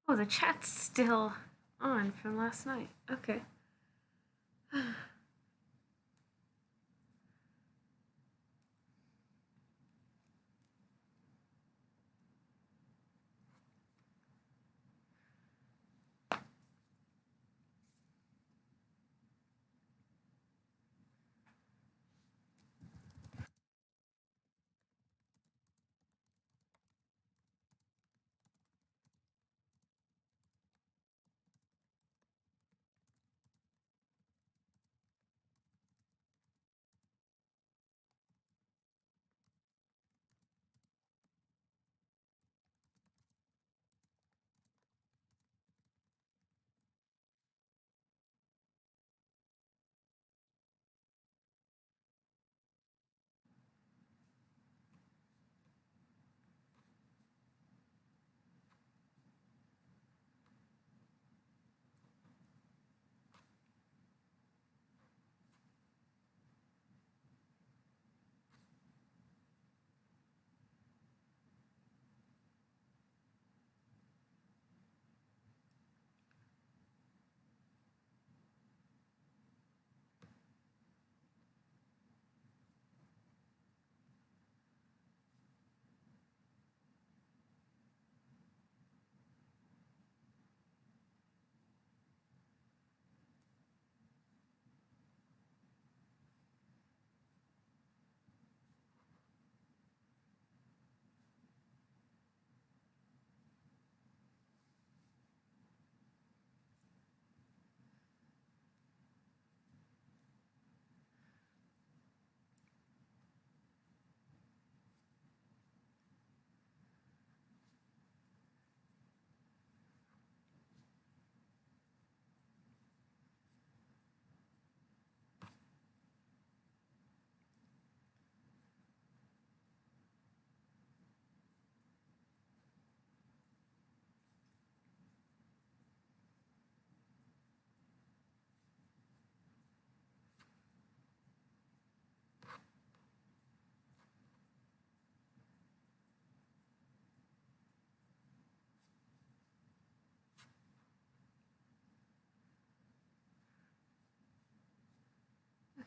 Oh, the chat's still on from last night. Okay.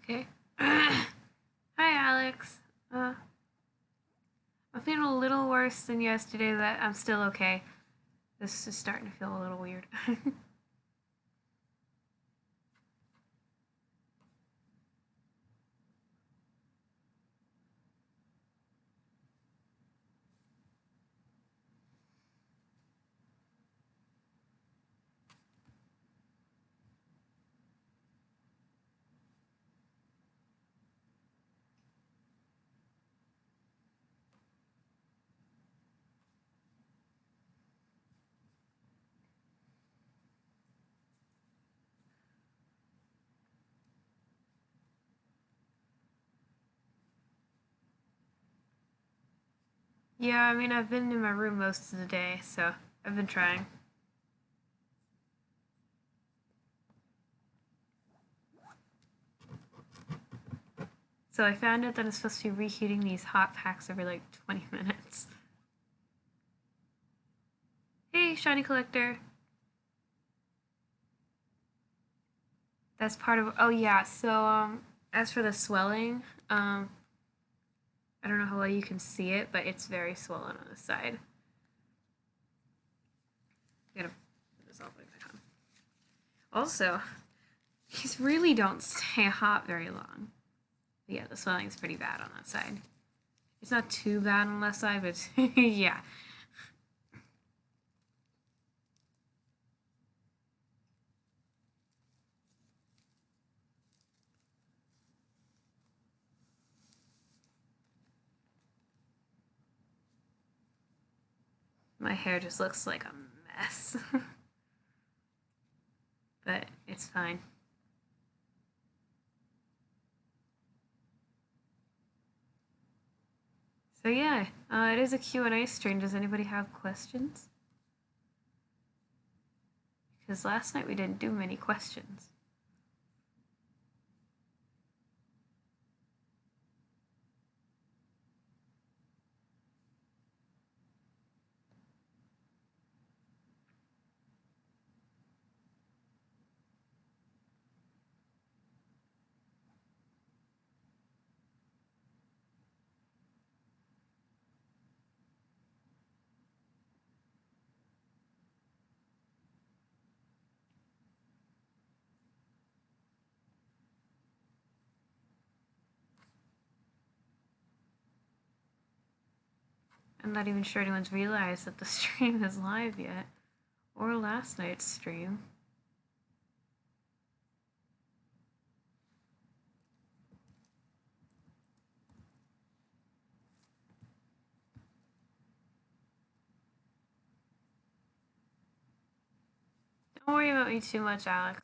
Okay. Hi, Alex. I'm feeling a little worse than yesterday, but I'm still okay. This is starting to feel a little weird. Yeah, I mean, I've been in my room most of the day, so I've been trying. So I found out that I'm supposed to be reheating these hot packs every like 20 minutes. Hey, Shiny Collector. That's part of. Oh yeah. So as for the swelling, I don't know how well you can see it, but it's very swollen on the side. I'm gonna put this all the way back on. Also, these really don't stay hot very long. But yeah, the swelling's pretty bad on that side. It's not too bad on the left side, but yeah. My hair just looks like a mess. But it's fine. So yeah, it is a Q&A stream. Does anybody have questions? Because last night we didn't do many questions. I'm not even sure anyone's realized that the stream is live yet. Or last night's stream. Don't worry about me too much, Alex.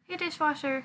Hey, dishwasher.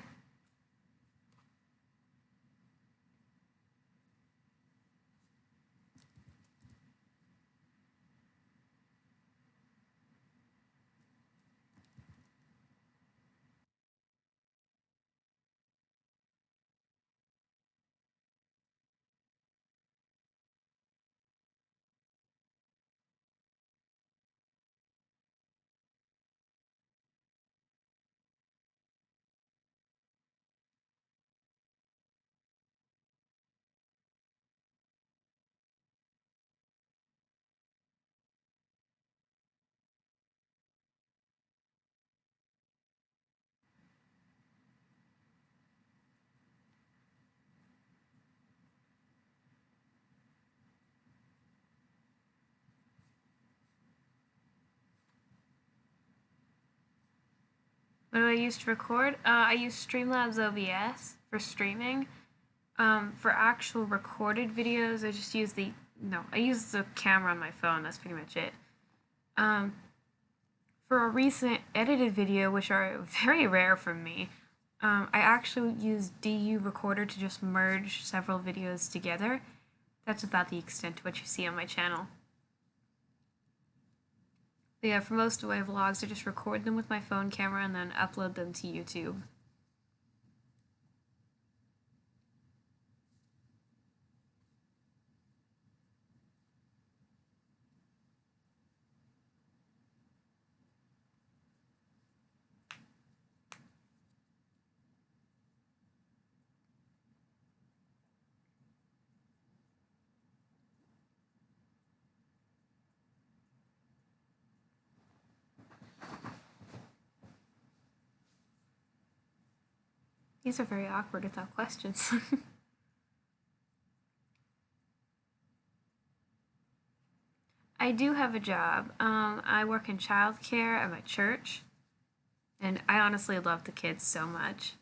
What do I use to record? I use Streamlabs OBS for streaming. For actual recorded videos, I just use I use the camera on my phone. That's pretty much it. For a recent edited video, which are very rare for me, I actually use DU Recorder to just merge several videos together. That's about the extent to what you see on my channel. But yeah, for most of my vlogs, I just record them with my phone camera and then upload them to YouTube. These are very awkward without questions. I do have a job. I work in childcare at my church, and I honestly love the kids so much.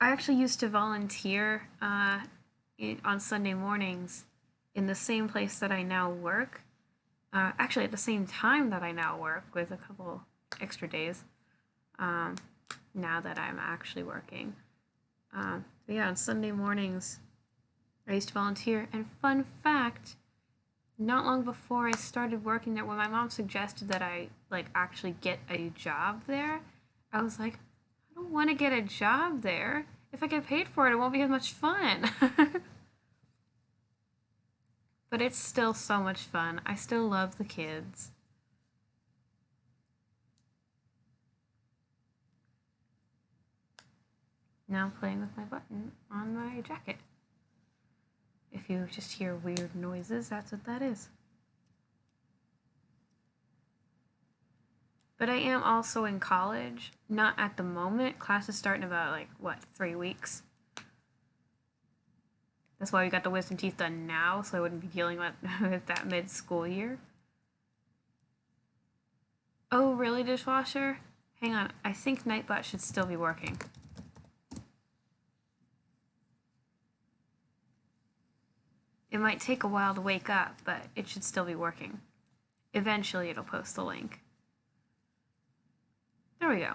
I actually used to volunteer on Sunday mornings in the same place that I now work. Actually, at the same time that I now work, with a couple extra days. Now that I'm actually working. But yeah, on Sunday mornings, I used to volunteer. And fun fact, not long before I started working there, when my mom suggested that I actually get a job there, I was like, I don't want to get a job there. If I get paid for it, it won't be as much fun. But it's still so much fun. I still love the kids. Now I'm playing with my button on my jacket. If you just hear weird noises, that's what that is. But I am also in college. Not at the moment. Class is starting in about, 3 weeks? That's why we got the wisdom teeth done now, so I wouldn't be dealing with that mid-school year. Oh, really, dishwasher? Hang on, I think Nightbot should still be working. It might take a while to wake up, but it should still be working. Eventually it'll post the link. There we go.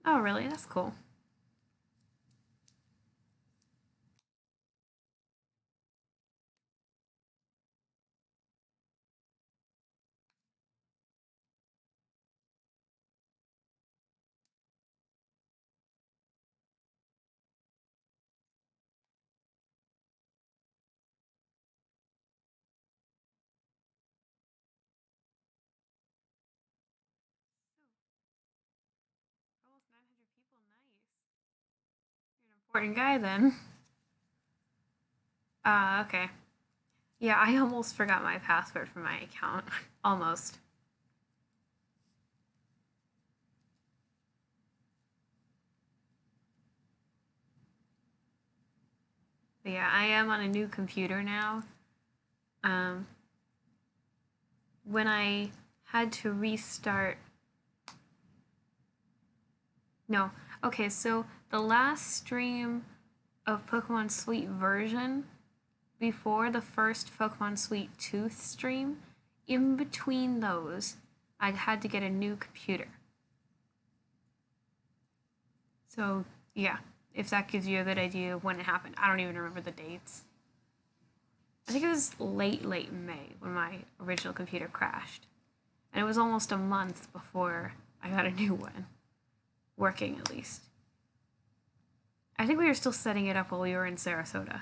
Oh, really? That's cool. Almost 900 people, nice. You're an important guy then. Okay. Yeah, I almost forgot my password for my account. Almost. But yeah, I am on a new computer now. When I had to restart. No. Okay, so the last stream of Pokemon Sleep version before the first Pokemon Sleep Tooth stream, in between those, I had to get a new computer. So, yeah, if that gives you a good idea of when it happened. I don't even remember the dates. I think it was late May when my original computer crashed. And it was almost a month before I got a new one. Working, at least. I think we were still setting it up while we were in Sarasota.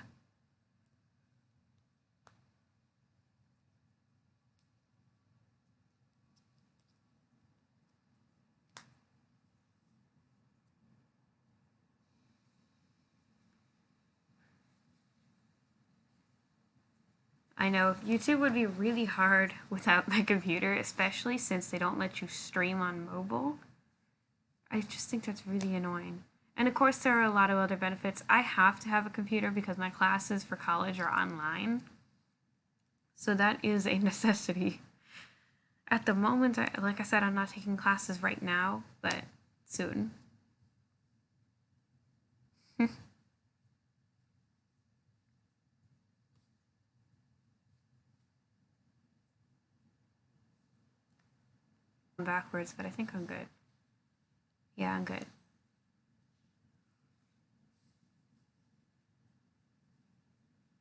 I know YouTube would be really hard without my computer, especially since they don't let you stream on mobile. I just think that's really annoying. And of course, there are a lot of other benefits. I have to have a computer because my classes for college are online. So that is a necessity. At the moment, like I said, I'm not taking classes right now, but soon. Backwards, but I think I'm good. Yeah, I'm good.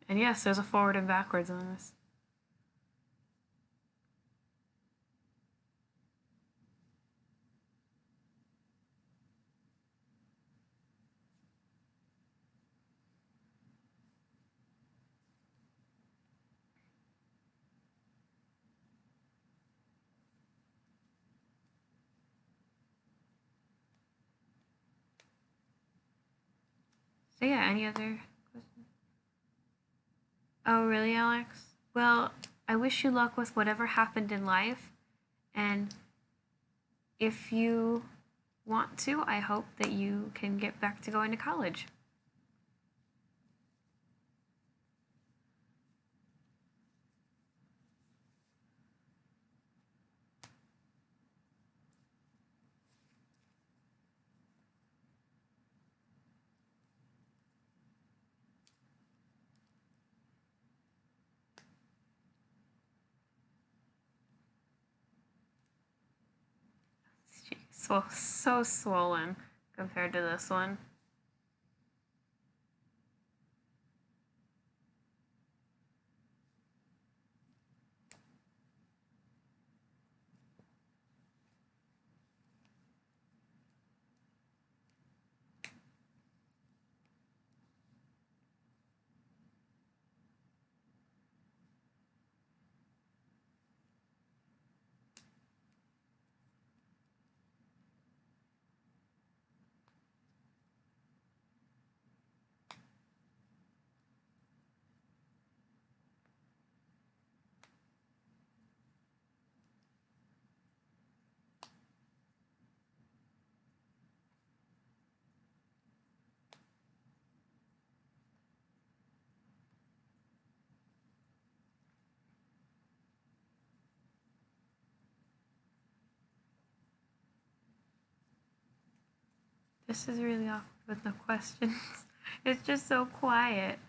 And yes, there's a forward and backwards on this. So yeah, any other questions? Oh, really, Alex? Well, I wish you luck with whatever happened in life. And if you want to, I hope that you can get back to going to college. So swollen compared to this one. This is really awkward with no questions. It's just so quiet.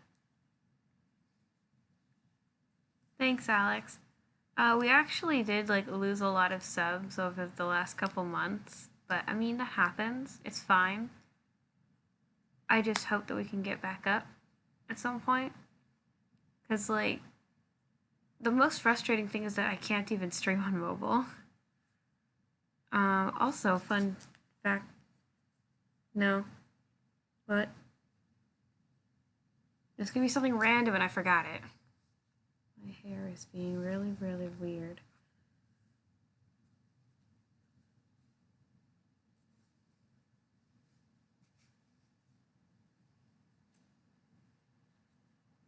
Thanks, Alex. We actually did like lose a lot of subs over the last couple months, but I mean that happens. It's fine. I just hope that we can get back up at some point. Cause like the most frustrating thing is that I can't even stream on mobile. Also, fun fact. No. What? It's gonna be something random and I forgot it. My hair is being really, really weird.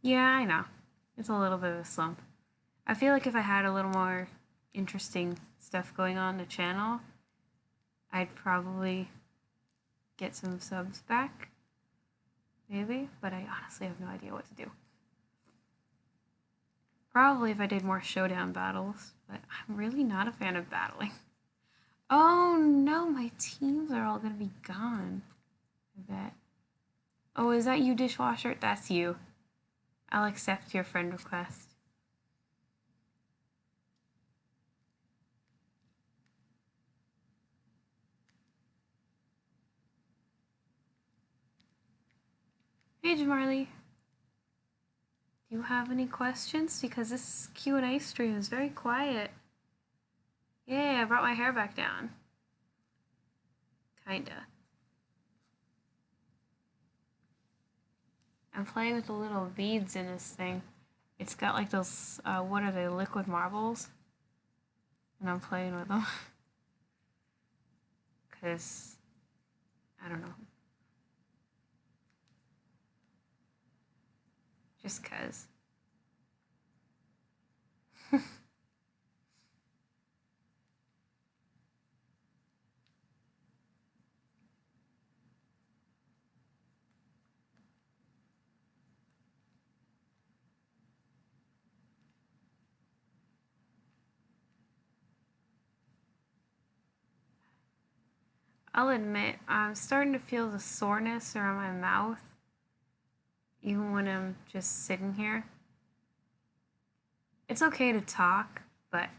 Yeah, I know. It's a little bit of a slump. I feel like if I had a little more interesting stuff going on the channel, I'd probably get some subs back. Maybe, but I honestly have no idea what to do. Probably if I did more showdown battles, but I'm really not a fan of battling. Oh no, my teams are all gonna be gone. I bet. Oh, is that you, dishwasher? That's you. I'll accept your friend request. Hey, Jamarly. Do you have any questions? Because this Q&A stream is very quiet. Yeah, I brought my hair back down. Kinda. I'm playing with the little beads in this thing. It's got like those, what are they, liquid marbles? And I'm playing with them. Because, I don't know. Just cause. I'll admit, I'm starting to feel the soreness around my mouth, even when I'm just sitting here. It's okay to talk, but,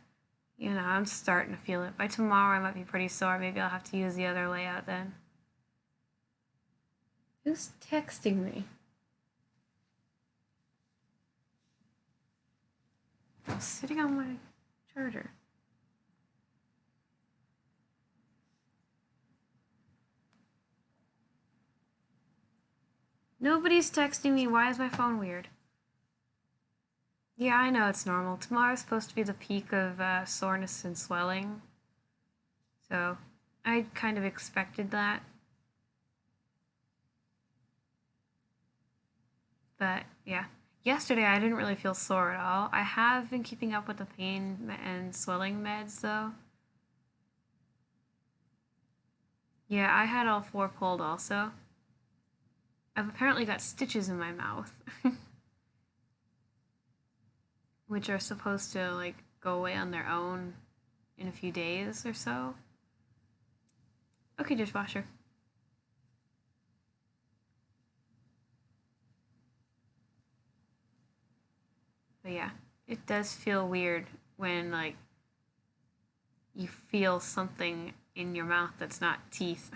you know, I'm starting to feel it. By tomorrow, I might be pretty sore. Maybe I'll have to use the other layout then. Who's texting me? I'm sitting on my charger. Nobody's texting me. Why is my phone weird? Yeah, I know it's normal. Tomorrow's supposed to be the peak of soreness and swelling. So, I kind of expected that. But, yeah. Yesterday, I didn't really feel sore at all. I have been keeping up with the pain and swelling meds, though. Yeah, I had all 4 pulled also. I've apparently got stitches in my mouth. Which are supposed to, like, go away on their own in a few days or so. Okay, dishwasher. But yeah, it does feel weird when, like, you feel something in your mouth that's not teeth.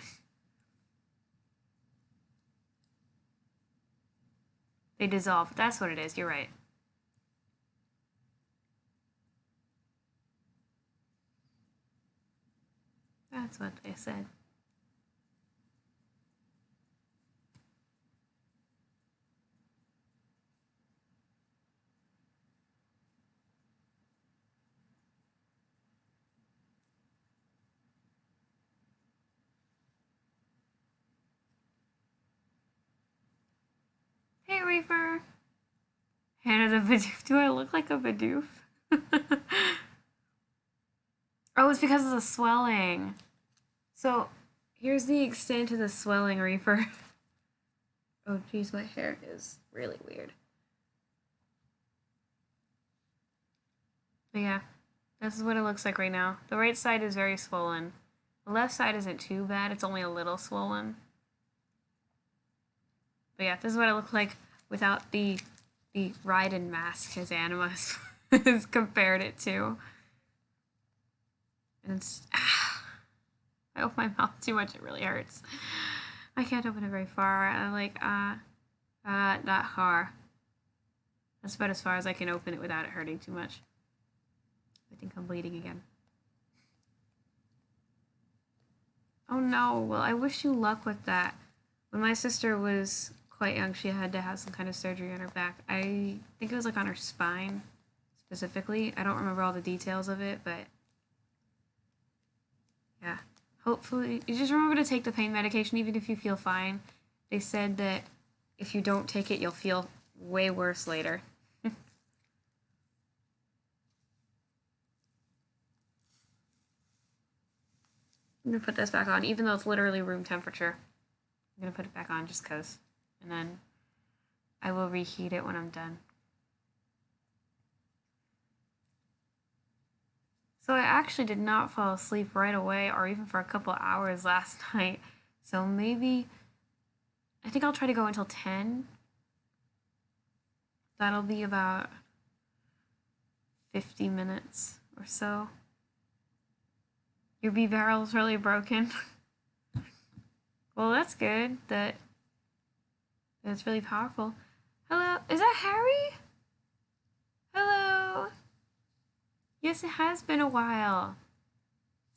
They dissolve. That's what it is. You're right. That's what they said. Hey, Reaper. Hannah the Bidoof. Do I look like a Bidoof? Oh, it's because of the swelling. So, here's the extent of the swelling, Reaper. Oh, geez, my hair is really weird. But yeah, this is what it looks like right now. The right side is very swollen. The left side isn't too bad. It's only a little swollen. But yeah, this is what I look like without the Raiden mask his anima has compared it to. And it's I open my mouth too much, it really hurts. I can't open it very far. I'm like, not far. That's about as far as I can open it without it hurting too much. I think I'm bleeding again. Oh no, well, I wish you luck with that. When my sister was quite young, she had to have some kind of surgery on her back. I think it was like on her spine, specifically. I don't remember all the details of it, but yeah. Hopefully, you just remember to take the pain medication even if you feel fine. They said that if you don't take it, you'll feel way worse later. I'm gonna put this back on, even though it's literally room temperature. I'm gonna put it back on just cause. And then I will reheat it when I'm done. So I actually did not fall asleep right away or even for a couple hours last night. So maybe, I think I'll try to go until 10. That'll be about 50 minutes or so. Your B barrel's really broken. Well, that's good. That's really powerful. Hello, is that Harry? Hello. Yes, it has been a while.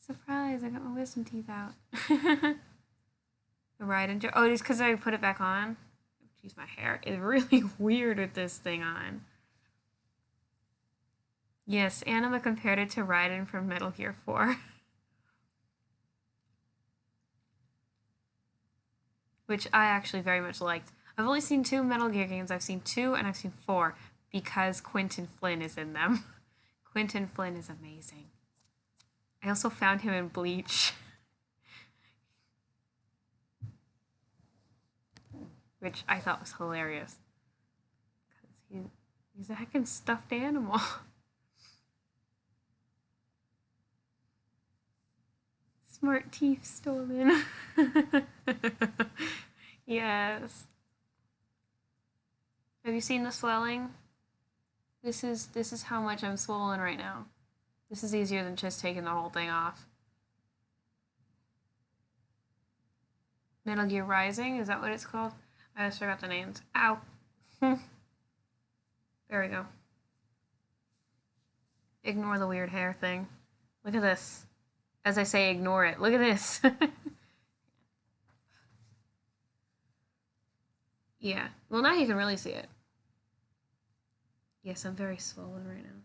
Surprise, I got my wisdom teeth out. Right into, oh, just because I put it back on. Jeez, my hair is really weird with this thing on. Yes, Anima compared it to Raiden from Metal Gear 4. Which I actually very much liked. I've only seen 2 Metal Gear games. I've seen 2 and I've seen 4 because Quentin Flynn is in them. Quentin Flynn is amazing. I also found him in Bleach. Which I thought was hilarious. Because he's a heckin' stuffed animal. Smart teeth stolen. Yes. Have you seen the swelling? This is how much I'm swollen right now. This is easier than just taking the whole thing off. Metal Gear Rising, is that what it's called? I just forgot the names. Ow. There we go. Ignore the weird hair thing. Look at this. As I say, ignore it. Look at this. Yeah. Well, now you can really see it. Yes, I'm very swollen right now.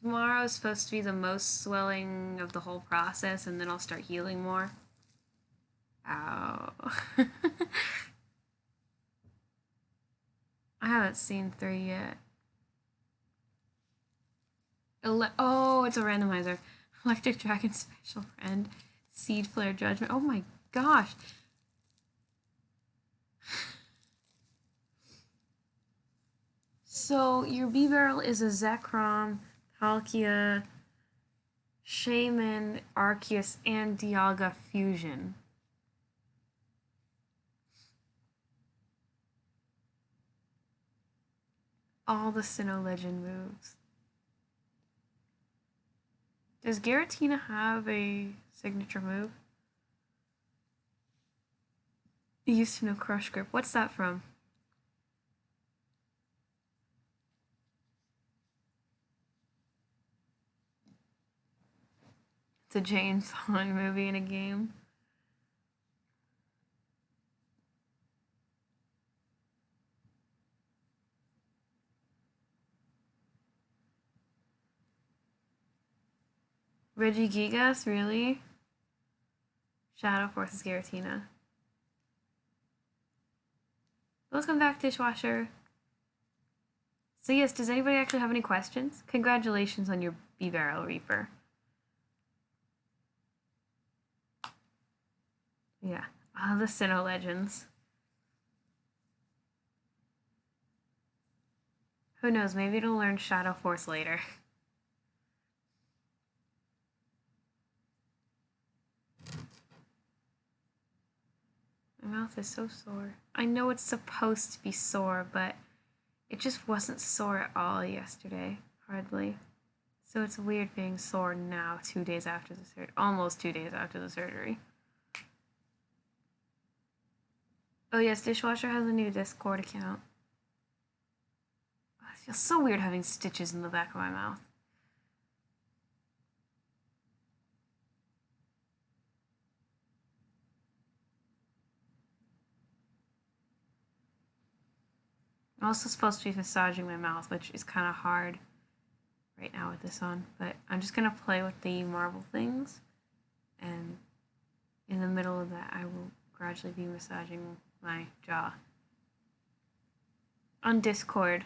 Tomorrow is supposed to be the most swelling of the whole process, and then I'll start healing more. Ow. I haven't seen 3 yet. Oh, it's a randomizer. Electric Dragon Special Friend. Seed Flare Judgment. Oh my gosh. So your B barrel is a Zekrom, Palkia, Shaman, Arceus, and Dialga fusion. All the Sinnoh Legend moves. Does Giratina have a signature move? I used to know Crush Grip. What's that from? It's a James Bond movie in a game. Regigigas, really? Shadow Forces Giratina. Welcome back, Dishwasher. So yes, does anybody actually have any questions? Congratulations on your B-Barrel Reaper. Yeah, the Sinnoh Legends. Who knows, maybe it'll learn Shadow Force later. I'm mouth is so sore. I know it's supposed to be sore, but it just wasn't sore at all yesterday. Hardly. So it's weird being sore now, 2 days after the surgery. Almost 2 days after the surgery. Oh yes, Dishwasher has a new Discord account. It feels so weird having stitches in the back of my mouth. I'm also supposed to be massaging my mouth, which is kind of hard right now with this on, but I'm just gonna play with the marble things, and in the middle of that I will gradually be massaging my jaw. On Discord.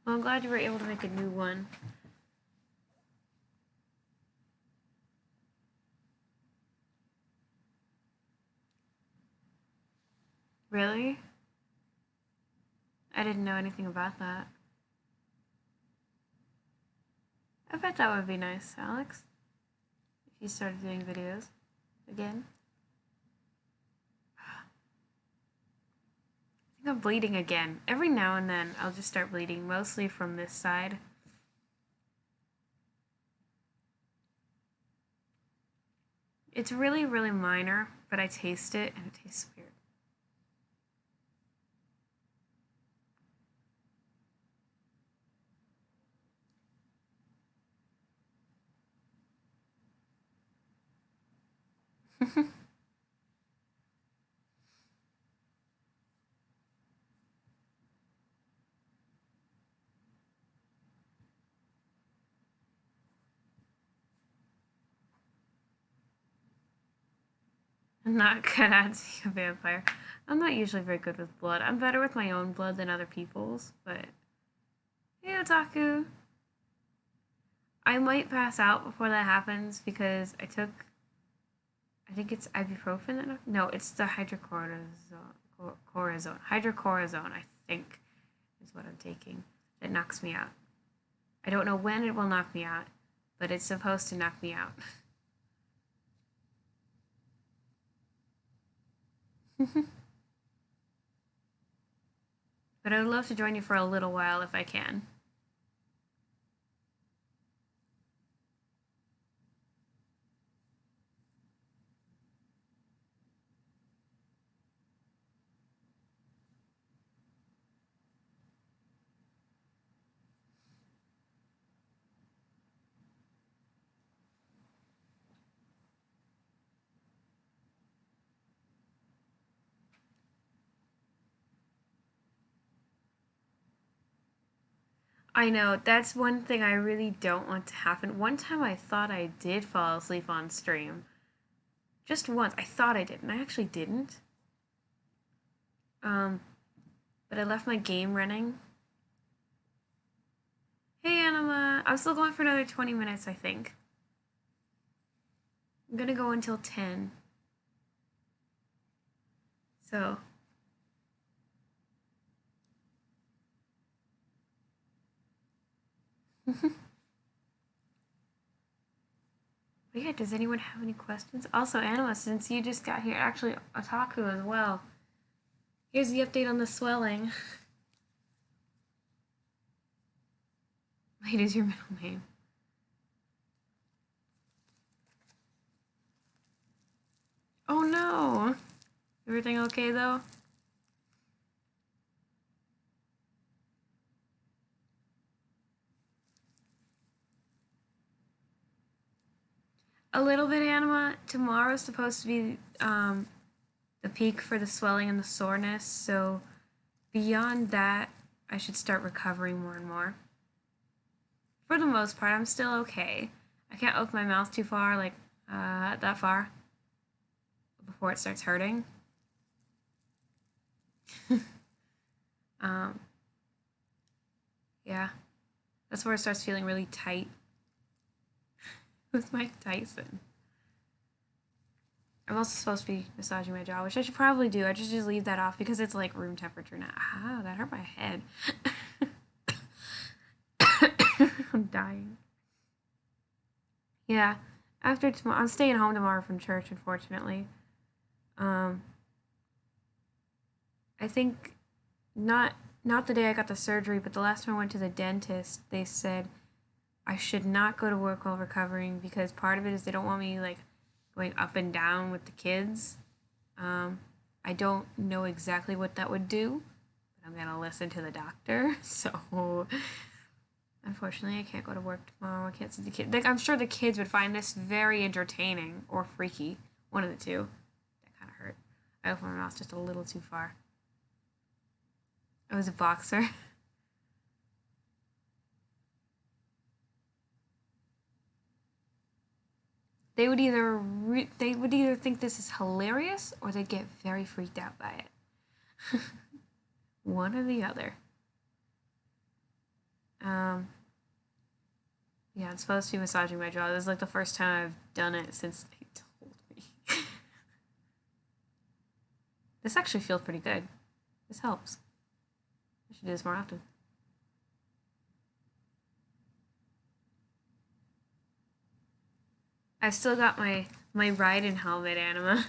Well, I'm glad you were able to make a new one. Really? I didn't know anything about that. I bet that would be nice, Alex. If you started doing videos again. I think I'm bleeding again. Every now and then I'll just start bleeding, mostly from this side. It's really, really minor, but I taste it and it tastes weird. I'm not good at seeing a vampire. I'm not usually very good with blood. I'm better with my own blood than other people's, but... Hey, Otaku! I might pass out before that happens because I took... I think it's ibuprofen. No, it's the hydrocortisone. Hydrocortisone, I think, is what I'm taking. It knocks me out. I don't know when it will knock me out, but it's supposed to knock me out. But I would love to join you for a little while if I can. I know, that's one thing I really don't want to happen. One time I thought I did fall asleep on stream. Just once. I thought I did, and I actually didn't. But I left my game running. Hey, Anima! I'm still going for another 20 minutes, I think. I'm gonna go until 10. So... But yeah, does anyone have any questions? Also, Anima, since you just got here, actually, Otaku as well. Here's the update on the swelling. Wait, is your middle name? Oh no! Everything okay though? A little bit, Anima. Tomorrow's supposed to be the peak for the swelling and the soreness, so beyond that, I should start recovering more and more. For the most part, I'm still okay. I can't open my mouth too far, like that far. before it starts hurting. um, yeah, that's where it starts feeling really tight with Mike Tyson. I'm also supposed to be massaging my jaw, which I should probably do. I just leave that off because it's like room temperature now. Ah, that hurt my head. I'm dying. Yeah, after tomorrow, I'm staying home tomorrow from church, unfortunately. Um, I think not the day I got the surgery, but the last time I went to the dentist, they said I should not go to work while recovering because part of it is they don't want me like going up and down with the kids. I don't know exactly what that would do, but I'm gonna listen to the doctor. So unfortunately, I can't go to work tomorrow. I can't see the kids. Like, I'm sure the kids would find this very entertaining or freaky. One of the two. That kind of hurt. I opened my mouth just a little too far. I was a boxer. They would either think this is hilarious or they'd get very freaked out by it. One or the other. Yeah, I'm supposed to be massaging my jaw. This is like the first time I've done it since they told me. This actually feels pretty good. This helps. I should do this more often. I've still got my ride-in helmet anima.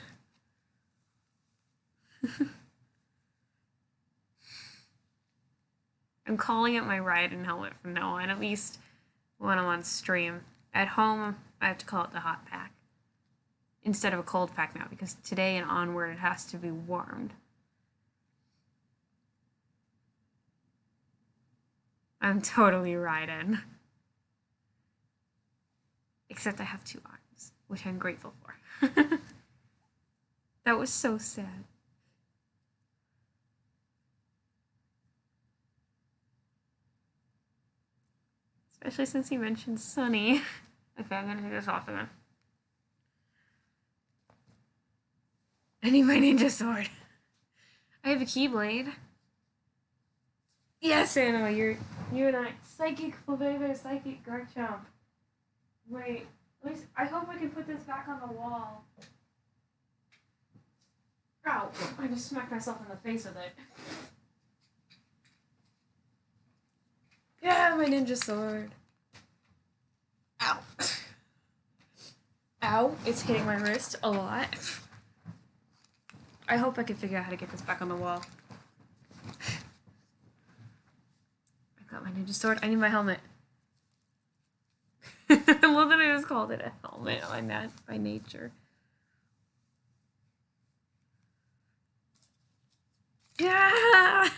I'm calling it my ride-in helmet from now on, at least when I'm on stream. At home, I have to call it the hot pack instead of a cold pack now because today and onward it has to be warmed. I'm totally riding. Except I have 2 arms, which I'm grateful for. That was so sad. Especially since you mentioned Sunny. Okay, I'm gonna do this off again. I need my ninja sword. I have a keyblade. Yes, Anna, you and I. Psychic baby, psychic Garchomp. Wait, I hope I can put this back on the wall. Ow, I just smacked myself in the face with it. Yeah, my ninja sword. Ow. Ow, it's hitting my wrist a lot. I hope I can figure out how to get this back on the wall. I got my ninja sword. I need my helmet. I love that I just called it a helmet by nature. Yeah!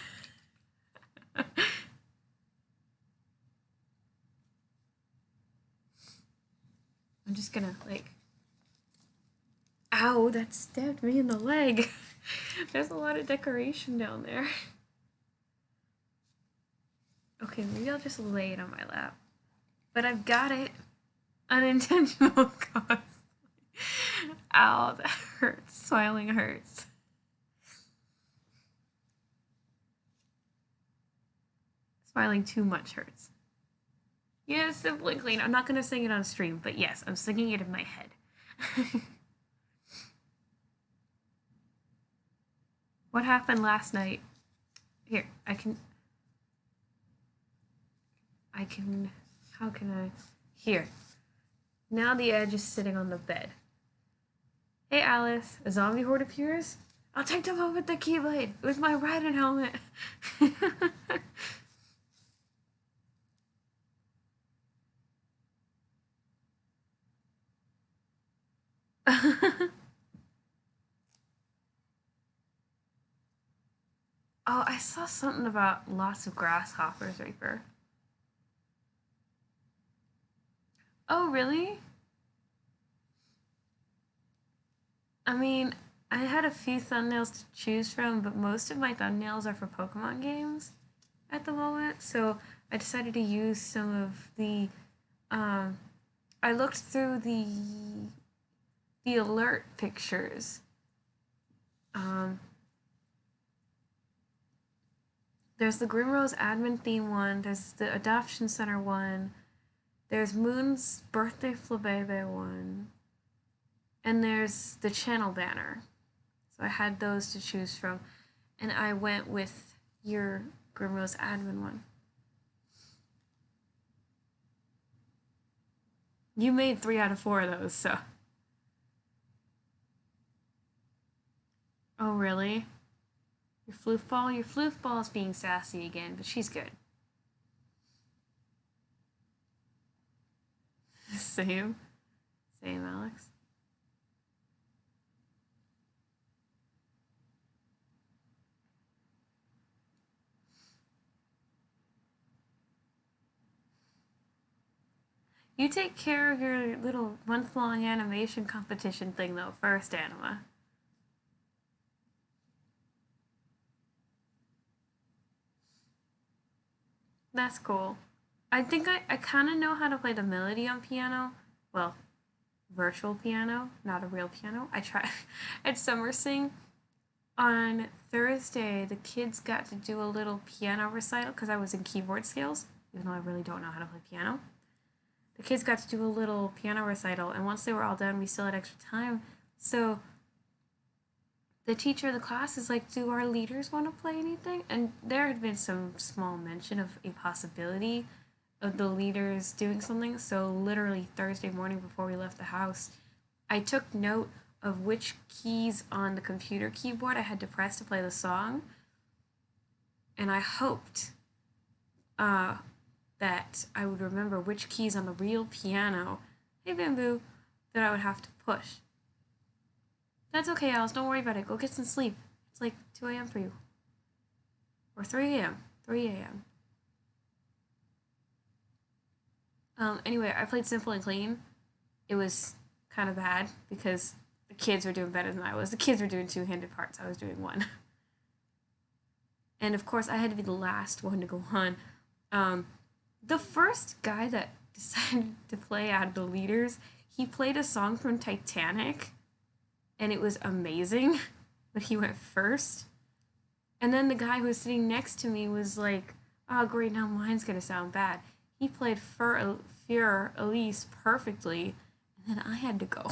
I'm just gonna, like... Ow, that stabbed me in the leg. There's a lot of decoration down there. Okay, maybe I'll just lay it on my lap. But I've got it. Unintentional cause. Ow, that hurts. Smiling hurts. Smiling too much hurts. Yes, simply clean. I'm not going to sing it on stream, but yes, I'm singing it in my head. What happened last night? Here, how can I? Here. Now the edge is sitting on the bed. Hey Alice, a zombie horde appears? I'll take them out with the keyblade, with my riding helmet. Oh, I saw something about lots of grasshoppers, Reaper. Oh, really? I mean, I had a few thumbnails to choose from, but most of my thumbnails are for Pokemon games at the moment, so I decided to use some of the, I looked through the alert pictures Um, there's the Grimrose admin theme one. There's the Adoption Center one. There's Moon's Birthday Flabebe one. And there's the channel banner. So I had those to choose from. And I went with your Grimrose admin one. You made 3 out of 4 of those, so. Oh, really? Your floof ball? Your floof ball is being sassy again, but she's good. Same. Same, Alex. You take care of your little month-long animation competition thing, though, first, Anima. That's cool. I think I kind of know how to play the melody on piano. Well, virtual piano, not a real piano. I tried at Summer Sing on Thursday. The kids got to do a little piano recital because I was in keyboard skills, even though I really don't know how to play piano. The kids got to do a little piano recital, and once they were all done, we still had extra time. So the teacher of the class is like, do our leaders want to play anything? And there had been some small mention of a possibility of the leaders doing something. So literally Thursday morning before we left the house, I took note of which keys on the computer keyboard I had to press to play the song. And I hoped that I would remember which keys on the real piano, hey Bamboo, that I would have to push. That's okay, Alice. Don't worry about it. Go get some sleep. It's like 2 a.m. for you. Or 3 a.m. 3 a.m. Anyway, I played Simple and Clean. It was kind of bad because the kids were doing better than I was. The kids were doing two-handed parts. I was doing one. And of course, I had to be the last one to go on. The first guy that decided to play out of the leaders, he played a song from Titanic, and it was amazing, but he went first. And then the guy who was sitting next to me was like, oh, great, now mine's going to sound bad. He played Fear Elise perfectly, and then I had to go.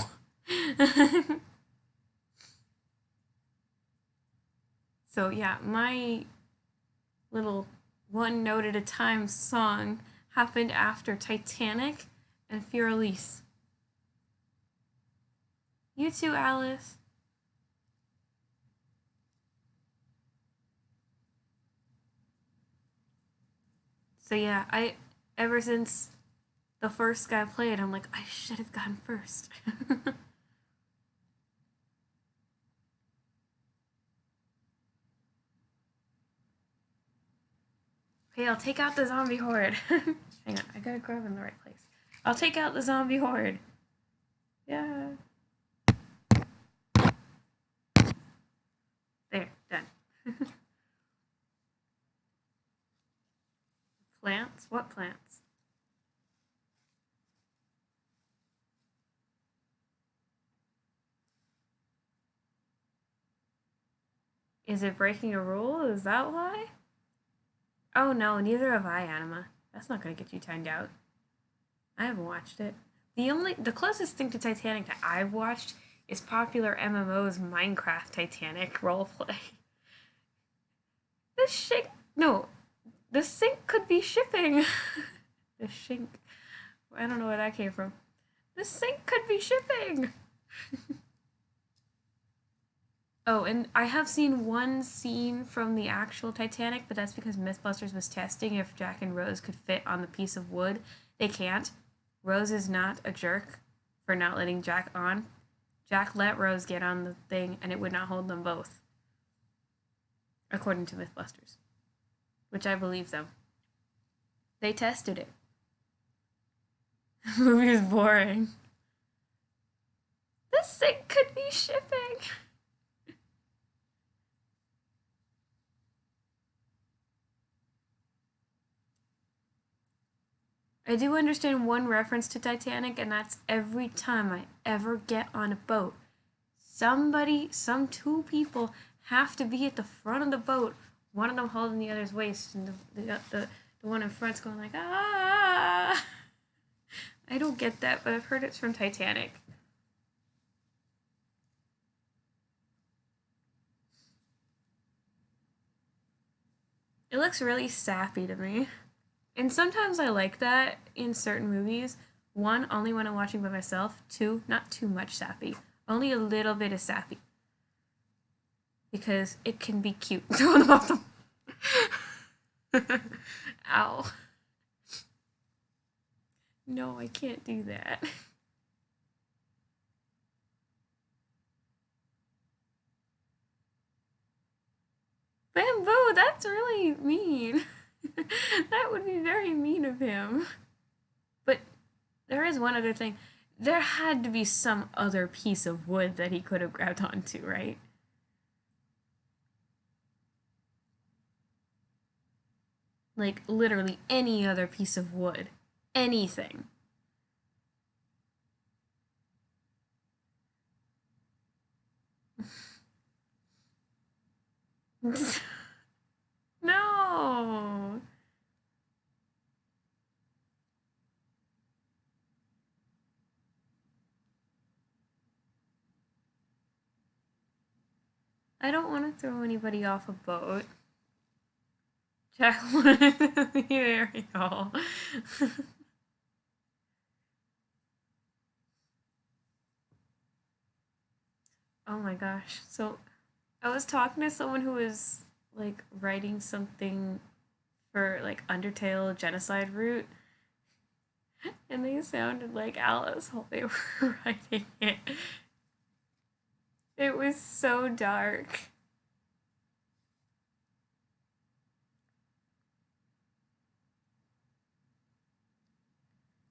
So, yeah, my little one note at a time song happened after Titanic and Fear Elise. You too, Alice. So yeah, ever since the first guy played, I'm like, I should have gone first. Okay, I'll take out the zombie horde. Hang on, I gotta grab in the right place. I'll take out the zombie horde. Yeah. There, done. Plants? What plants? Is it breaking a rule? Is that why? Oh no, neither have I, Anima. That's not gonna get you timed out. I haven't watched it. The closest thing to Titanic that I've watched is popular MMO's Minecraft Titanic roleplay. The shink no, the sink could be shipping. The shink. I don't know where that came from. The sink could be shipping. Oh, and I have seen one scene from the actual Titanic, but that's because Mythbusters was testing if Jack and Rose could fit on the piece of wood. They can't. Rose is not a jerk for not letting Jack on. Jack let Rose get on the thing, and it would not hold them both. According to Mythbusters. Which I believe them. They tested it. The movie is boring. The sink could be shipping. I do understand one reference to Titanic, and that's every time I ever get on a boat, some two people have to be at the front of the boat, one of them holding the other's waist, and the one in front's going like, ah. I don't get that, but I've heard it's from Titanic. It looks really sappy to me. And sometimes I like that in certain movies. One, only when I'm watching by myself. Two, not too much sappy. Only a little bit of sappy. Because it can be cute. Throw them off the... Ow. No, I can't do that. Bamboo, that's really mean. That would be very mean of him. But there is one other thing. There had to be some other piece of wood that he could have grabbed onto, right? Like, literally any other piece of wood. Anything. No. I don't want to throw anybody off a boat. Jacqueline, there we go. Oh my gosh. So I was talking to someone who was like writing something for like Undertale genocide route, and they sounded like Alice while they were writing it. It was so dark.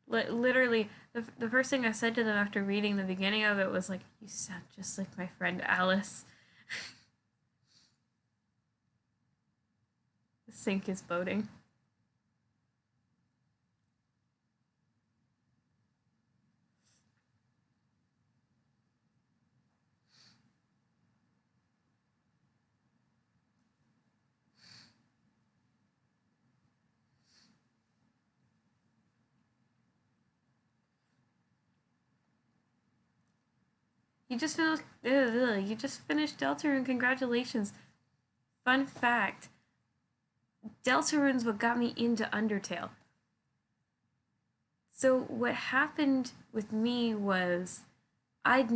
Literally, the first thing I said to them after reading the beginning of it was like, "You sound just like my friend Alice." The sink is boating. You just finished Deltarune. Congratulations. Fun fact: Deltarune's what got me into Undertale. So what happened with me was I'd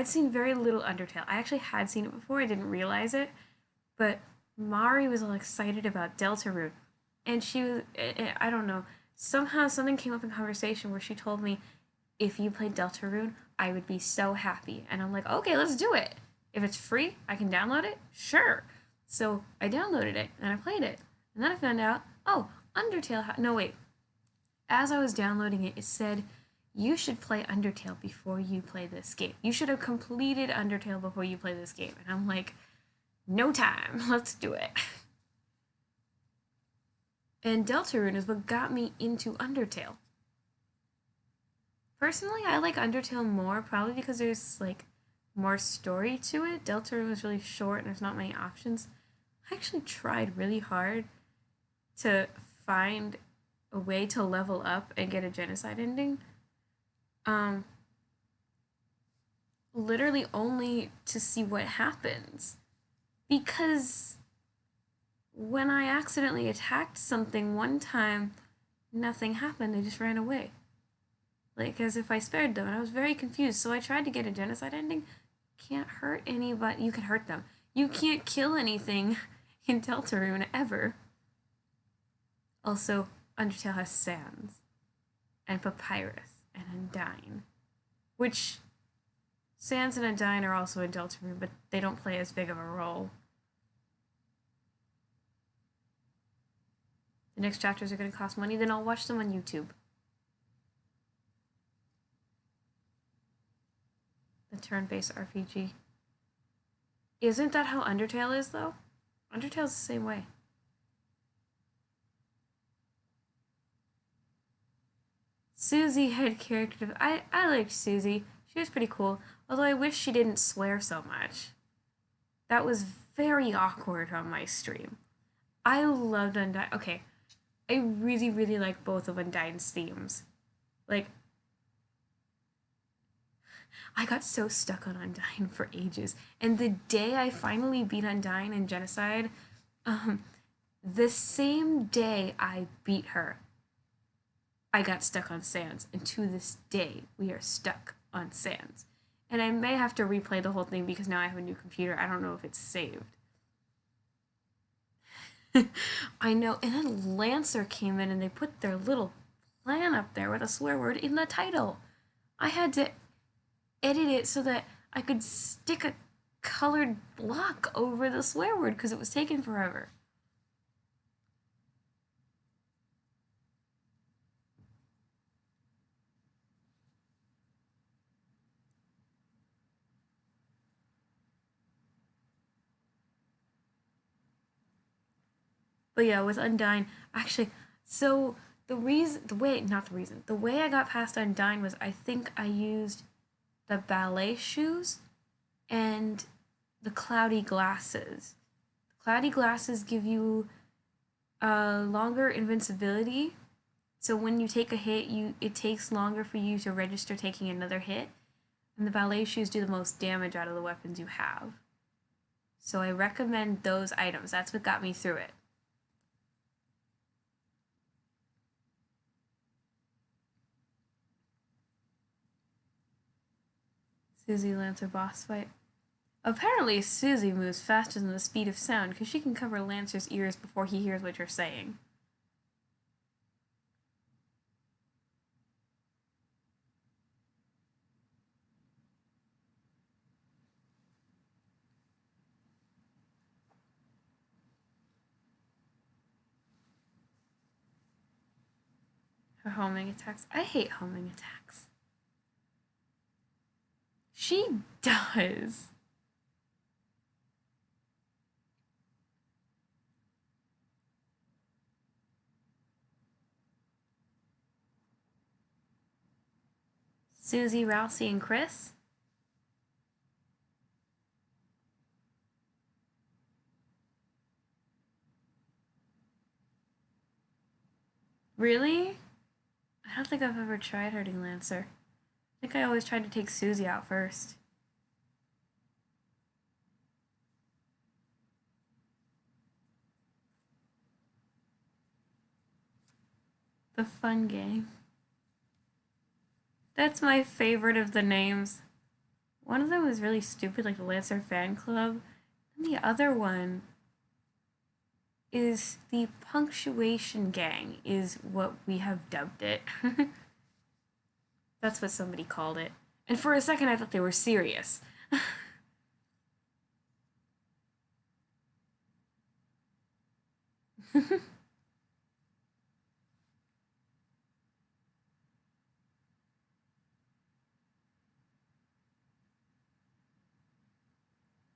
seen very little Undertale. I actually had seen it before. I didn't realize it, but Mari was all excited about Deltarune, and she was I don't know. Somehow something came up in conversation where she told me, if you played Deltarune, I would be so happy. And I'm like, okay, let's do it. If it's free, I can download it? Sure. So I downloaded it and I played it. And then I found out, oh, Undertale. No, wait. As I was downloading it, it said, you should play Undertale before you play this game. You should have completed Undertale before you play this game. And I'm like, no time. Let's do it. And Deltarune is what got me into Undertale. Personally, I like Undertale more, probably because there's like more story to it. Deltarune was really short and there's not many options. I actually tried really hard to find a way to level up and get a genocide ending. Literally only to see what happens. Because when I accidentally attacked something one time, nothing happened. They just ran away. Like, as if I spared them. And I was very confused. So I tried to get a genocide ending. Can't hurt anybody. You can hurt them. You can't kill anything in Deltarune ever. Also, Undertale has Sans and Papyrus and Undyne, which Sans and Undyne are also in Deltarune, but they don't play as big of a role. The next chapters are going to cost money, then I'll watch them on YouTube. The turn-based RPG. Isn't that how Undertale is, though? Undertale's the same way. Susie head character. I liked Susie. She was pretty cool. Although I wish she didn't swear so much. That was very awkward on my stream. I loved Undyne. Okay, I really, really like both of Undyne's themes. Like, I got so stuck on Undyne for ages. And the day I finally beat Undyne in Genocide, um, the same day I beat her, I got stuck on Sans. And to this day, we are stuck on Sans. And I may have to replay the whole thing because now I have a new computer. I don't know if it's saved. I know. And then Lancer came in and they put their little plan up there with a swear word in the title. I had to edit it so that I could stick a colored block over the swear word because it was taking forever. But yeah, with Undyne, actually, so the way I got past Undyne was I think I used the ballet shoes and the cloudy glasses. The cloudy glasses give you longer invincibility. So when you take a hit, it takes longer for you to register taking another hit. And the ballet shoes do the most damage out of the weapons you have. So I recommend those items. That's what got me through it. Susie Lancer boss fight. Apparently, Susie moves faster than the speed of sound because she can cover Lancer's ears before he hears what you're saying. Her homing attacks. I hate homing attacks. She does. Susie, Rousey, and Chris? Really? I don't think I've ever tried hurting Lancer. I think I always tried to take Susie out first. The fun game. That's my favorite of the names. One of them was really stupid, like the Lancer fan club. And the other one is the punctuation gang, is what we have dubbed it. That's what somebody called it. And for a second, I thought they were serious.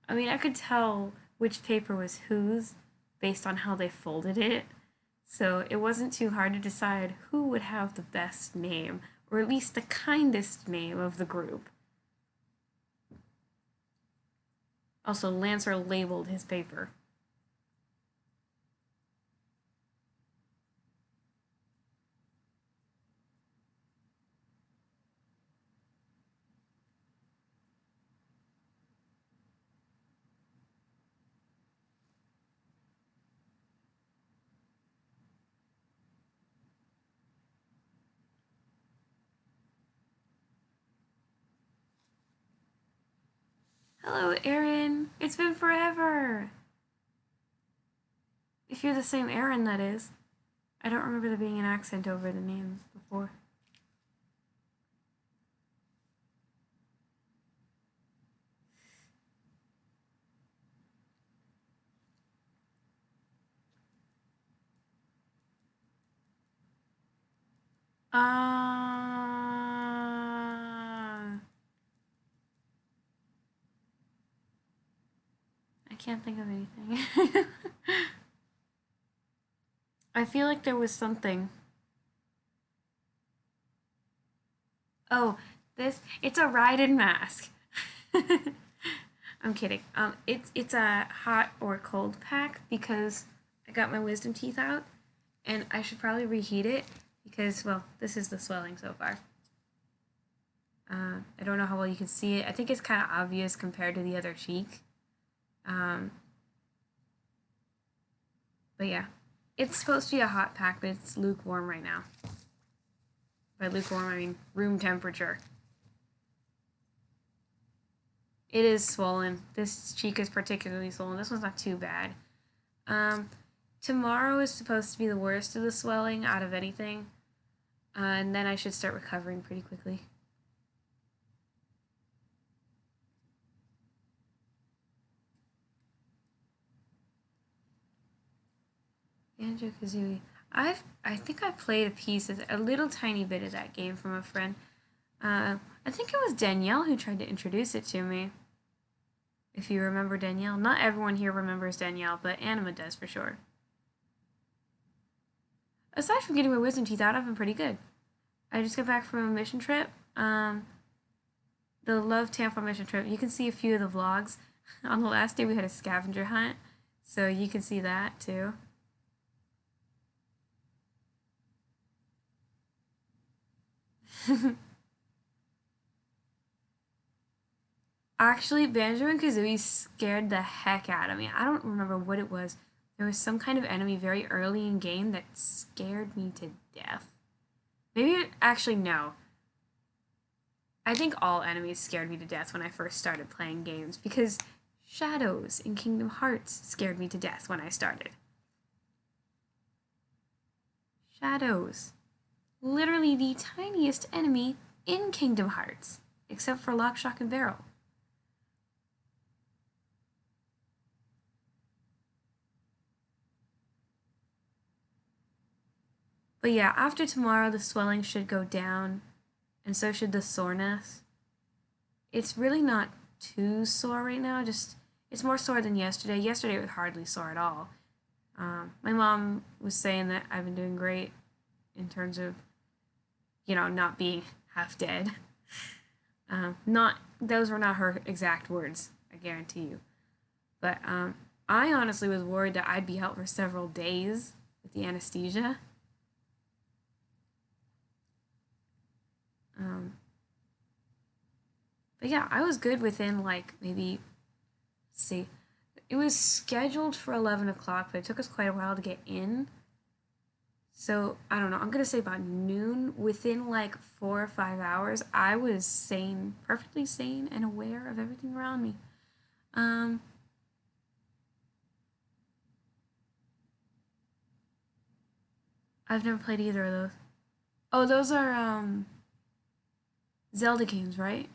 I mean, I could tell which paper was whose based on how they folded it. So it wasn't too hard to decide who would have the best name, or at least the kindest name of the group. Also, Lancer labeled his paper. Hello, Aaron. It's been forever. If you're the same Aaron, that is. I don't remember there being an accent over the name before. I can't think of anything. I feel like there was something. Oh, it's a Raiden mask. I'm kidding. It's a hot or cold pack because I got my wisdom teeth out, and I should probably reheat it because, well, this is the swelling so far. I don't know how well you can see it. I think it's kind of obvious compared to the other cheek. Um, but yeah, it's supposed to be a hot pack, but it's lukewarm right now. By lukewarm, I mean room temperature. It is swollen. This cheek is particularly swollen. This one's not too bad. Tomorrow is supposed to be the worst of the swelling out of anything. And then I should start recovering pretty quickly. Banjo-Kazooie. I think I played a little tiny bit of that game from a friend. I think it was Danielle who tried to introduce it to me. If you remember Danielle. Not everyone here remembers Danielle, but Anima does for sure. Aside from getting my wisdom teeth out, I've been pretty good. I just got back from a mission trip. The Love Tampa mission trip. You can see a few of the vlogs. On the last day, we had a scavenger hunt, so you can see that too. Actually, Banjo and Kazooie scared the heck out of me. I don't remember what it was. There was some kind of enemy very early in game that scared me to death. Maybe, actually, no. I think all enemies scared me to death when I first started playing games because shadows in Kingdom Hearts scared me to death when I started. Shadows. Literally the tiniest enemy in Kingdom Hearts, except for Lock, Shock, and Barrel. But yeah, after tomorrow, the swelling should go down, and so should the soreness. It's really not too sore right now, just it's more sore than yesterday. Yesterday it was hardly sore at all. My mom was saying that I've been doing great in terms of, not being half dead. Not those were not her exact words, I guarantee you. But I honestly was worried that I'd be out for several days with the anesthesia. But yeah, I was good within like maybe, see, it was scheduled for 11 o'clock, but it took us quite a while to get in. So I don't know. I'm gonna say about noon. Within like 4 or 5 hours, I was sane, perfectly sane and aware of everything around me. Um, I've never played either of those. Oh, those are Zelda games, right?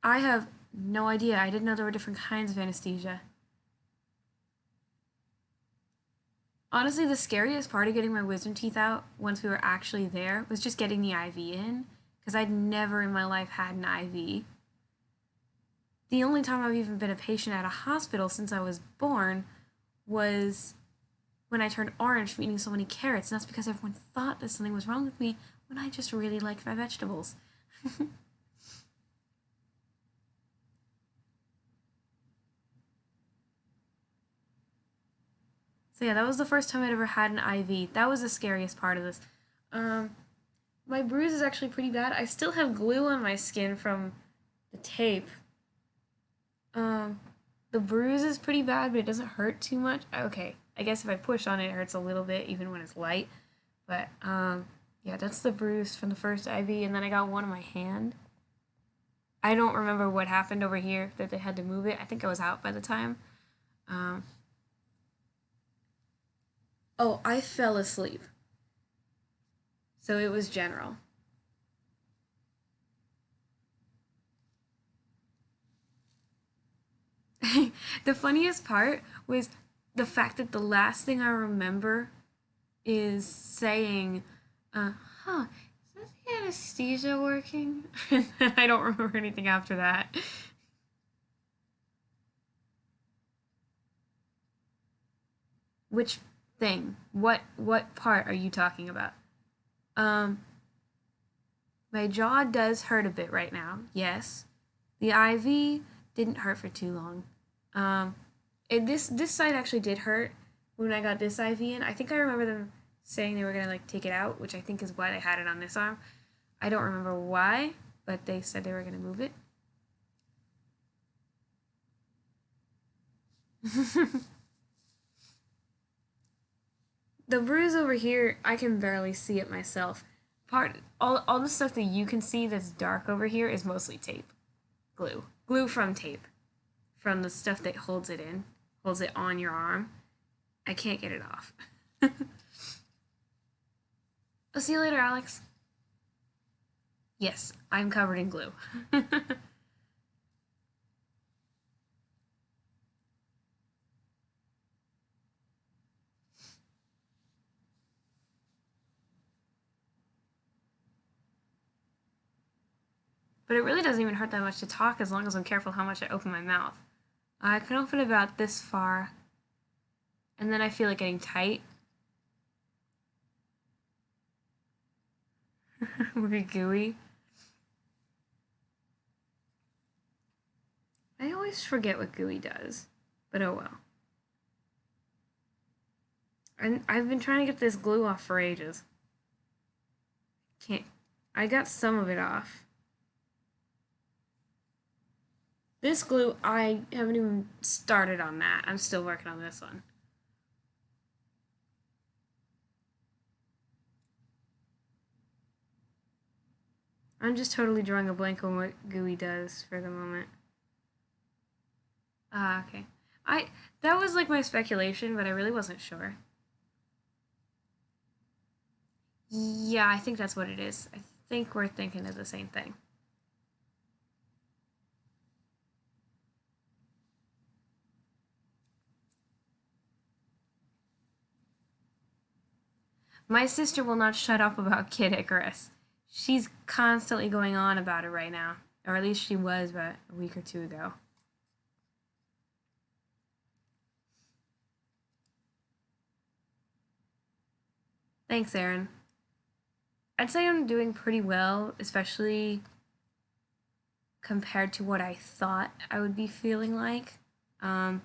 I have no idea. I didn't know there were different kinds of anesthesia. Honestly, the scariest part of getting my wisdom teeth out once we were actually there was just getting the IV in, because I'd never in my life had an IV. The only time I've even been a patient at a hospital since I was born was when I turned orange from eating so many carrots, and that's because everyone thought that something was wrong with me when I just really liked my vegetables. So yeah, that was the first time I'd ever had an IV. That was the scariest part of this. Um, my bruise is actually pretty bad. I still have glue on my skin from the tape. Um, the bruise is pretty bad, but it doesn't hurt too much. Okay, I guess if I push on it, it hurts a little bit, even when it's light. But yeah, that's the bruise from the first IV, and then I got one on my hand. I don't remember what happened over here that they had to move it. I think I was out by the time. Um, oh, I fell asleep, so it was general. The funniest part was the fact that the last thing I remember is saying, uh, huh, is that the anesthesia working? And then I don't remember anything after that. Which thing? What part are you talking about? Um, My jaw does hurt a bit right now. Yes. The IV didn't hurt for too long. This side actually did hurt when I got this IV in. I think I remember them saying they were gonna like take it out, which I think is why they had it on this arm. I don't remember why, but they said they were gonna move it. The bruise over here, I can barely see it myself. All the stuff that you can see that's dark over here is mostly tape. Glue from tape. From the stuff that holds it on your arm. I can't get it off. I'll see you later, Alex. Yes, I'm covered in glue. But it really doesn't even hurt that much to talk as long as I'm careful how much I open my mouth. I can open about this far, and then I feel it getting tight. Very gooey. I always forget what gooey does, but oh well. And I've been trying to get this glue off for ages. Can't. I got some of it off. This glue, I haven't even started on that. I'm still working on this one. I'm just totally drawing a blank on what gooey does for the moment. Ah, okay. That was like my speculation, but I really wasn't sure. Yeah, I think that's what it is. I think we're thinking of the same thing. My sister will not shut up about Kid Icarus. She's constantly going on about it right now. Or at least she was about a week or two ago. Thanks, Aaron. I'd say I'm doing pretty well, especially compared to what I thought I would be feeling like. Um,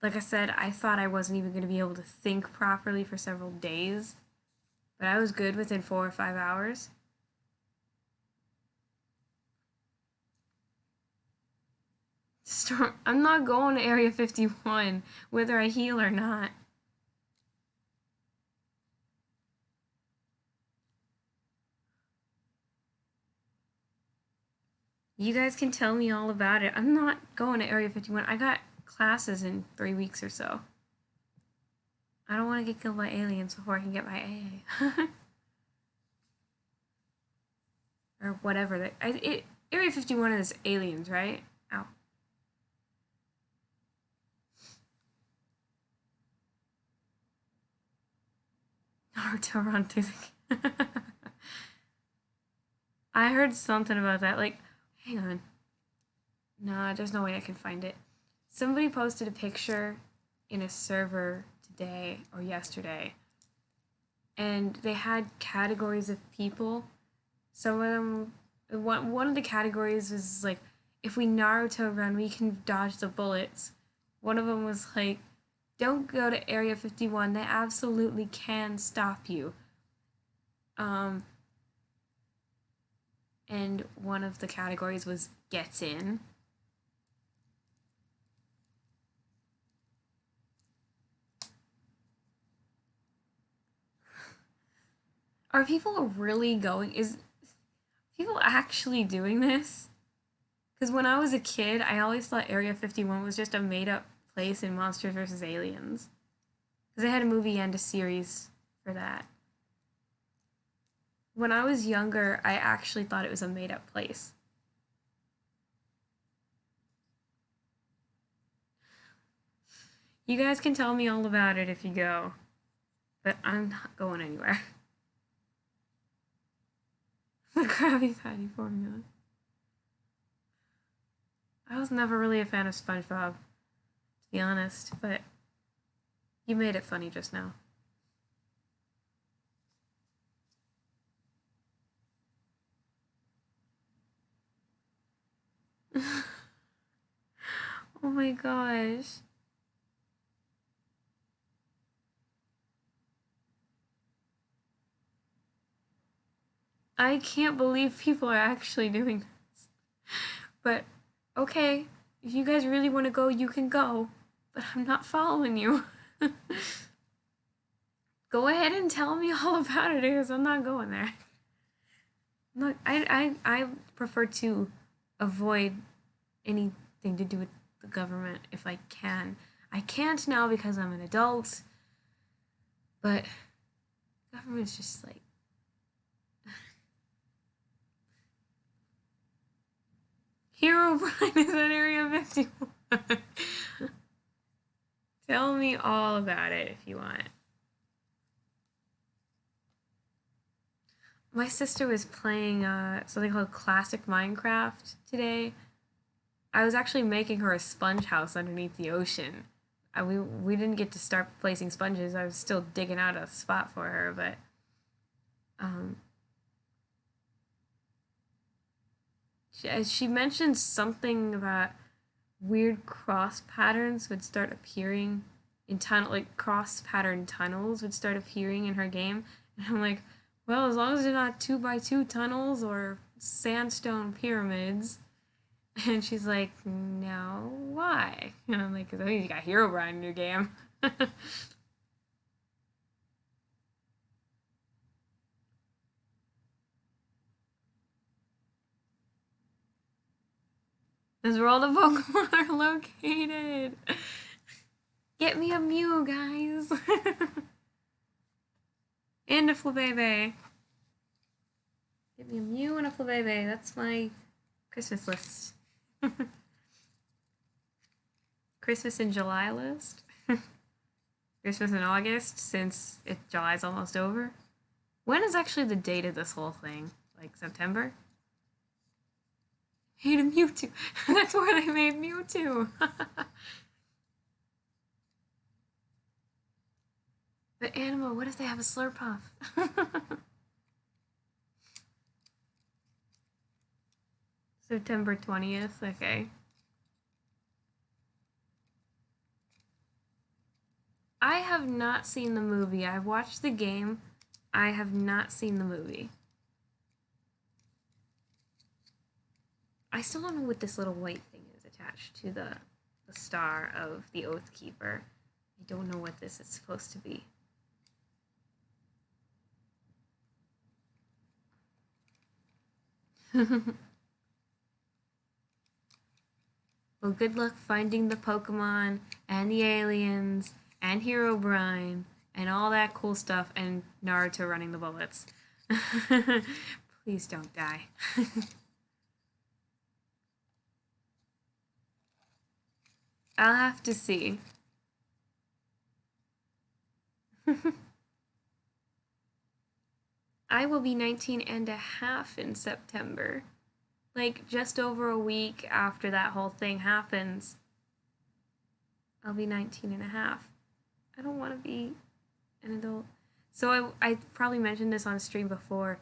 like I said, I thought I wasn't even going to be able to think properly for several days, but I was good within 4 or 5 hours. Storm, I'm not going to Area 51, whether I heal or not. You guys can tell me all about it. I'm not going to Area 51. I got classes in 3 weeks or so. I don't want to get killed by aliens before I can get my AA. Or whatever. Area 51 is aliens, right? Ow. Naruto run through the... I heard something about that. Like, hang on. Nah, there's no way I can find it. Somebody posted a picture in a server today or yesterday, and they had categories of people. Some of them, one of the categories was like, if we Naruto run, we can dodge the bullets. One of them was like, don't go to Area 51. They absolutely can stop you. And one of the categories was gets in. Are people really going? Is people actually doing this? Because when I was a kid, I always thought Area 51 was just a made up place in Monsters vs. Aliens. Because they had a movie and a series for that. When I was younger, I actually thought it was a made up place. You guys can tell me all about it if you go. But I'm not going anywhere. The Krabby Patty formula. I was never really a fan of SpongeBob, to be honest, but you made it funny just now. Oh my gosh. I can't believe people are actually doing this. But okay, if you guys really want to go, you can go. But I'm not following you. Go ahead and tell me all about it because I'm not going there. Look, I prefer to avoid anything to do with the government if I can. I can't now because I'm an adult, but government's just like Hero Brian is at Area 51. Tell me all about it if you want. My sister was playing something called Classic Minecraft today. I was actually making her a sponge house underneath the ocean. We didn't get to start placing sponges. I was still digging out a spot for her, but um, she mentioned something about weird cross patterns would start appearing in like cross pattern tunnels would start appearing in her game, and I'm like, well, as long as they're not 2x2 tunnels or sandstone pyramids. And she's like, no, why? And I'm like, because I think you got Herobrine in your game. This is where all the Pokemon are located. Get me a Mew, guys. And a Flabébé. Get me a Mew and a Flabébé. That's my Christmas list. Christmas in July list. Christmas in August, since July's almost over. When is actually the date of this whole thing? Like September? Made a Mewtwo. That's where they made Mewtwo. But Anima, what if they have a Slurpuff? September 20th, okay. I have not seen the movie. I've watched the game. I have not seen the movie. I still don't know what this little white thing is attached to the star of the Oath Keeper. I don't know what this is supposed to be. Well, good luck finding the Pokemon and the aliens and Herobrine and all that cool stuff and Naruto running the bullets. Please don't die. I'll have to see. I will be 19 and a half in September. Like, just over a week after that whole thing happens, I'll be 19 and a half. I don't want to be an adult. So I probably mentioned this on stream before,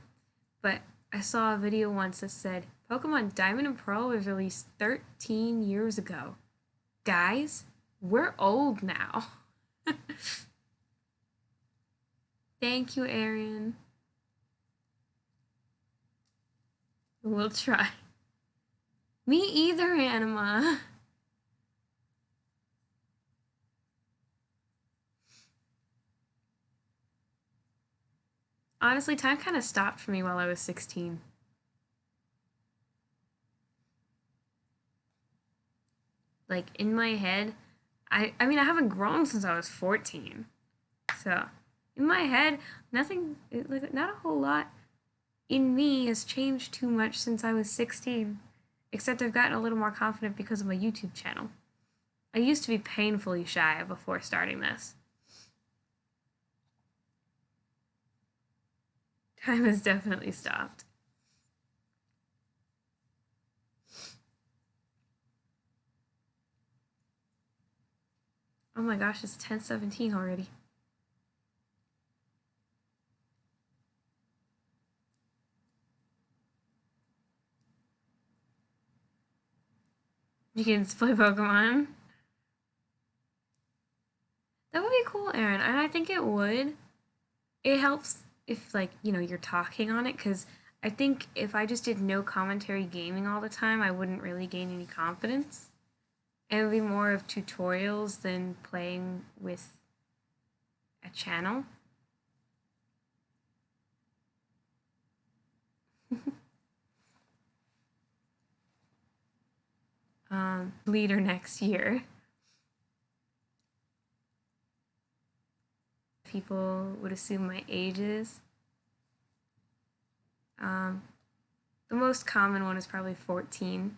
but I saw a video once that said Pokemon Diamond and Pearl was released 13 years ago. Guys, we're old now. Thank you, Aaron. We'll try. Me either, Anima. Honestly, time kind of stopped for me while I was 16. Like, in my head, I mean, I haven't grown since I was 14. So, in my head, nothing, like, not a whole lot in me has changed too much since I was 16. Except I've gotten a little more confident because of my YouTube channel. I used to be painfully shy before starting this. Time has definitely stopped. Oh my gosh, it's 10:17 already. You can play Pokemon. That would be cool, Aaron. And I think it would. It helps if, like, you're talking on it, because I think if I just did no commentary gaming all the time, I wouldn't really gain any confidence. And it would be more of tutorials than playing with a channel. Leader next year. People would assume my ages. The most common one is probably 14.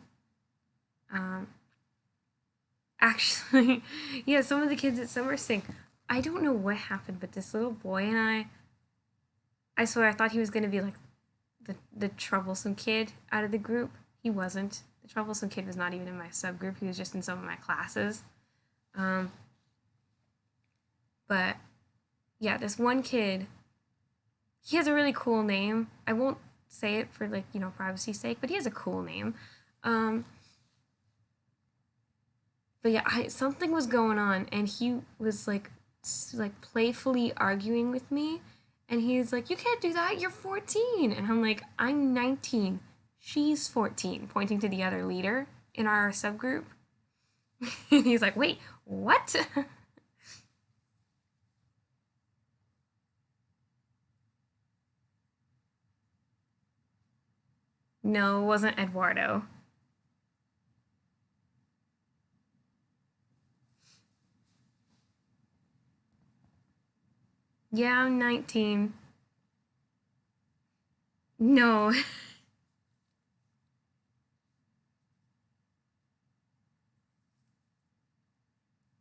Actually, yeah, some of the kids at summer sing. I don't know what happened, but this little boy and I swear I thought he was going to be like the troublesome kid out of the group. He wasn't. The troublesome kid was not even in my subgroup. He was just in some of my classes. But yeah, this one kid, he has a really cool name. I won't say it for, like, privacy's sake, but he has a cool name. But yeah, something was going on, and he was like playfully arguing with me, and he's like, "You can't do that. You're 14." And I'm like, "I'm 19. She's 14," pointing to the other leader in our subgroup. And he's like, "Wait, what?" No, it wasn't Eduardo. Yeah, I'm 19. No.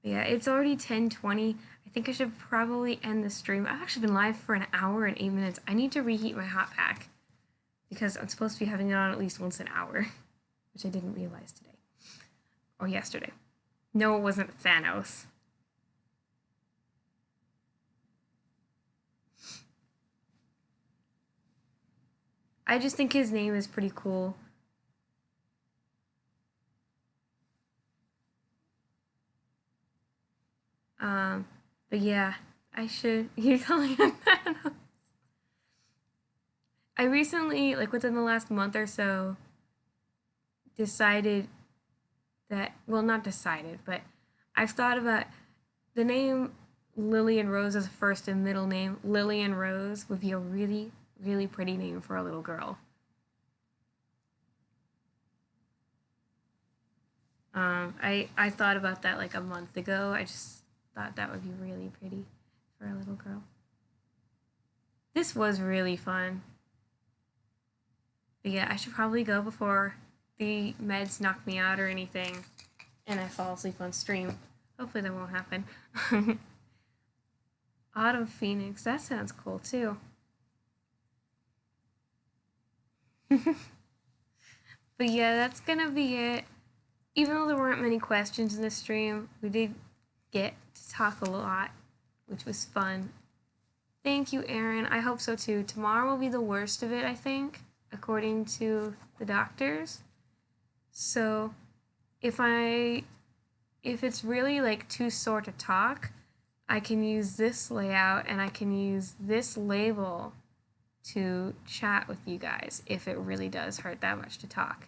Yeah, it's already 10:20. I think I should probably end the stream. I've actually been live for an hour and 8 minutes. I need to reheat my hot pack because I'm supposed to be having it on at least once an hour, which I didn't realize today or yesterday. No, it wasn't Thanos. I just think his name is pretty cool. But yeah, I should. You're calling him Thanos. I recently, like within the last month or so, decided that, well, not decided, but I've thought about the name Lillian Rose as a first and middle name. Lillian Rose would be a really, really pretty name for a little girl. I thought about that like a month ago. I just thought that would be really pretty for a little girl. This was really fun. But yeah, I should probably go before the meds knock me out or anything and I fall asleep on stream. Hopefully that won't happen. Autumn Phoenix, that sounds cool too. But yeah, that's gonna be it. Even though there weren't many questions in the stream, we did get to talk a lot, which was fun. Thank you, Aaron. I hope so too. Tomorrow will be the worst of it, I think, according to the doctors. So if it's really like too sore to talk, I can use this layout and I can use this label to chat with you guys if it really does hurt that much to talk.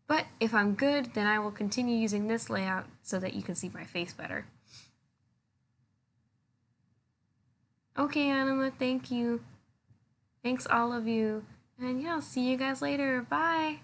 But if I'm good, then I will continue using this layout so that you can see my face better. Okay, Anima, thank you. Thanks all of you. And yeah, I'll see you guys later. Bye.